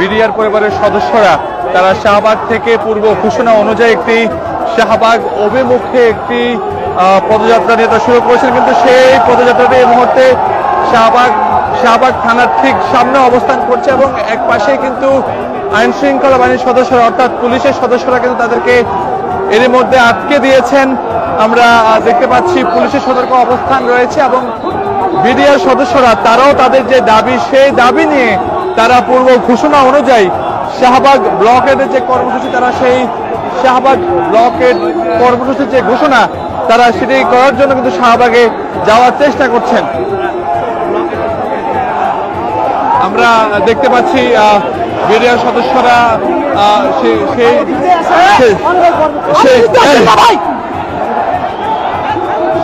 BDR পরিবারের সদস্যরা তারা শাহবাগ থেকে পূর্ব ঘোষণা অনুযায়ী একটি শাহবাগ অভিমুখে একটি পদযাত্রা নিয়ে শুরু করেছেন, কিন্তু সেই পদযাত্রাটি এই মুহূর্তে শাহবাগ থানার ঠিক সামনে অবস্থান করছে এবং এক পাশে কিন্তু আইন শৃঙ্খলা বাহিনীর সদস্যরা অর্থাৎ পুলিশের সদস্যরা কিন্তু তাদেরকে এর মধ্যে আটকে দিয়েছেন। আমরা দেখতে পাচ্ছি পুলিশের সতর্ক অবস্থান রয়েছে এবং বিডিআর সদস্যরা তারাও তাদের যে দাবি সেই দাবি নিয়ে তারা পূর্ব ঘোষণা অনুযায়ী শাহবাগ ব্লকের যে কর্মসূচি তারা সেই শাহবাগ ব্লকের কর্মসূচির যে ঘোষণা তারা সেটি করার জন্য কিন্তু শাহবাগে যাওয়ার চেষ্টা করছেন। আমরা দেখতে পাচ্ছি বিডিআর সদস্যরা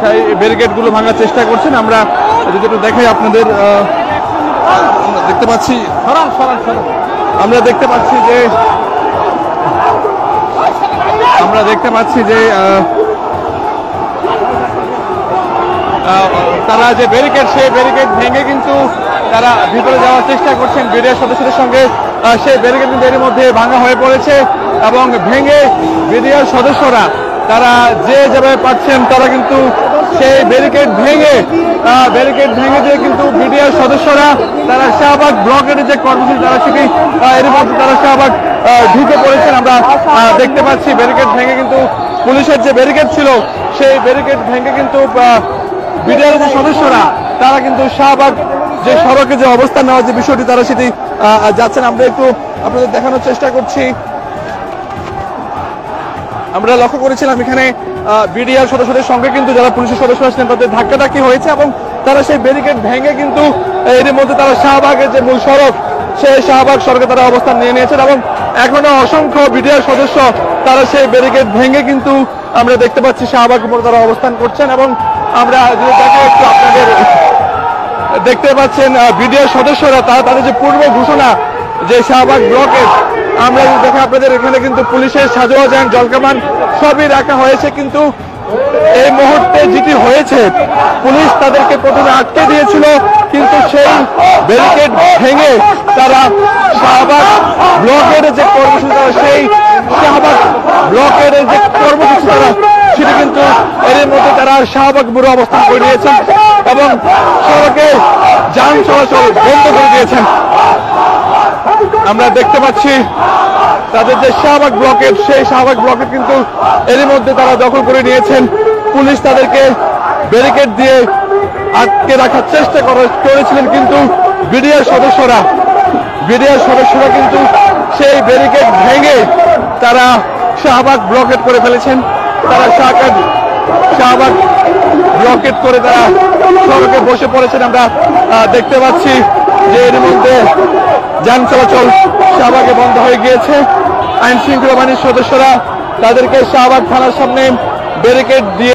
সেই ব্যারিকেড গুলো ভাঙার চেষ্টা করছেন। আমরা যদি একটু দেখাই আপনাদের, দেখতে পাচ্ছি আমরা দেখতে পাচ্ছি যে তারা যে ব্যারিকেড সেই ব্যারিকেড ভেঙে কিন্তু তারা ভিতরে যাওয়ার চেষ্টা করছেন। বিডিআর সদস্যদের সঙ্গে সেই ব্যারিকেড কিন্তু এর মধ্যে ভাঙা হয়ে পড়েছে এবং ভেঙে বিডিআর সদস্যরা তারা যে যেভাবে পাচ্ছেন তারা কিন্তু সেই ব্যারিকেড ভেঙে দিয়ে কিন্তু বিডিআর সদস্যরা তারা শাহবাগ ব্লকের যে কর্মসূচি তারা সেটি এর মধ্যে তারা শাহবাগ ঢুকে পড়েছেন। আমরা দেখতে পাচ্ছি ব্যারিকেড ভেঙে কিন্তু পুলিশের যে ব্যারিকেড ছিল সেই ব্যারিকেড ভেঙে কিন্তু বিডিআর যে সদস্যরা তারা কিন্তু শাহবাগ যে সড়কে যে অবস্থান নেওয়ার যে বিষয়টি তারা সেটি যাচ্ছেন। আমরা একটু আপনাদের দেখানোর চেষ্টা করছি। আমরা লক্ষ্য করেছিলাম এখানে বিডিআর সদস্যদের সঙ্গে কিন্তু যারা পুলিশের সদস্যরা ছিলেন তাদের ধাক্কাধাক্কি হয়েছে এবং তারা সেই ব্যারিকেড ভেঙে কিন্তু এর মধ্যে তারা শাহবাগের যে মূল সড়ক সেই শাহবাগ সড়কে তারা অবস্থান নিয়ে নিয়েছেন এবং এখনো অসংখ্য বিডিআর সদস্য তারা সেই ব্যারিকেড ভেঙে কিন্তু আমরা দেখতে পাচ্ছি শাহবাগের উপর তারা অবস্থান করছেন এবং আমরা যদি দেখাই একটু আপনাদের দেখতে পাচ্ছেন বিডিআর সদস্যরা তারা তাদের যে পূর্ব ঘোষণা যে শাহবাগ ব্লকের আমরা যদি দেখি আপনাদের এখানে কিন্তু পুলিশের সাজোয়াজান জলকামান সবই রাখা হয়েছে, কিন্তু এই মুহূর্তে যেটি হয়েছে পুলিশ তাদেরকে প্রথমে আটকে দিয়েছিল কিন্তু সেই ব্যারিকেড ভেঙে তারা শাহবাগ ব্লকের যে কর্মসূচি তারা সেই শাহবাগ ব্লকের যে কর্মসূচি তারা সেটি কিন্তু এর মধ্যে তারা শাহবাগ মোড়ে অবস্থান করে নিয়েছেন এবং সড়কে যান চলাচল বন্ধ করে দিয়েছেন। আমরা দেখতে পাচ্ছি তাদের যে শাহবাগ ব্লকের সেই শাহবাগ ব্লকের কিন্তু এর মধ্যে তারা দখল করে নিয়েছেন। পুলিশ তাদেরকে ব্যারিকেড দিয়ে আটকে রাখার চেষ্টা করেছিলেন কিন্তু বিডিআর সদস্যরা কিন্তু সেই ব্যারিকেড ভেঙে তারা শাহবাগ ব্লকেট করে ফেলেছেন। তারা শাহবাগ ব্লকেট করে তারা সড়কে বসে পড়েছেন। আমরা দেখতে পাচ্ছি যে এর মধ্যে যান চলাচল শাহবাগে বন্ধ হয়ে গিয়েছে। আইন শৃঙ্খলা বাহিনীর সদস্যরা তাদেরকে শাহবাগ থানার সামনে ব্যারিকেড দিয়ে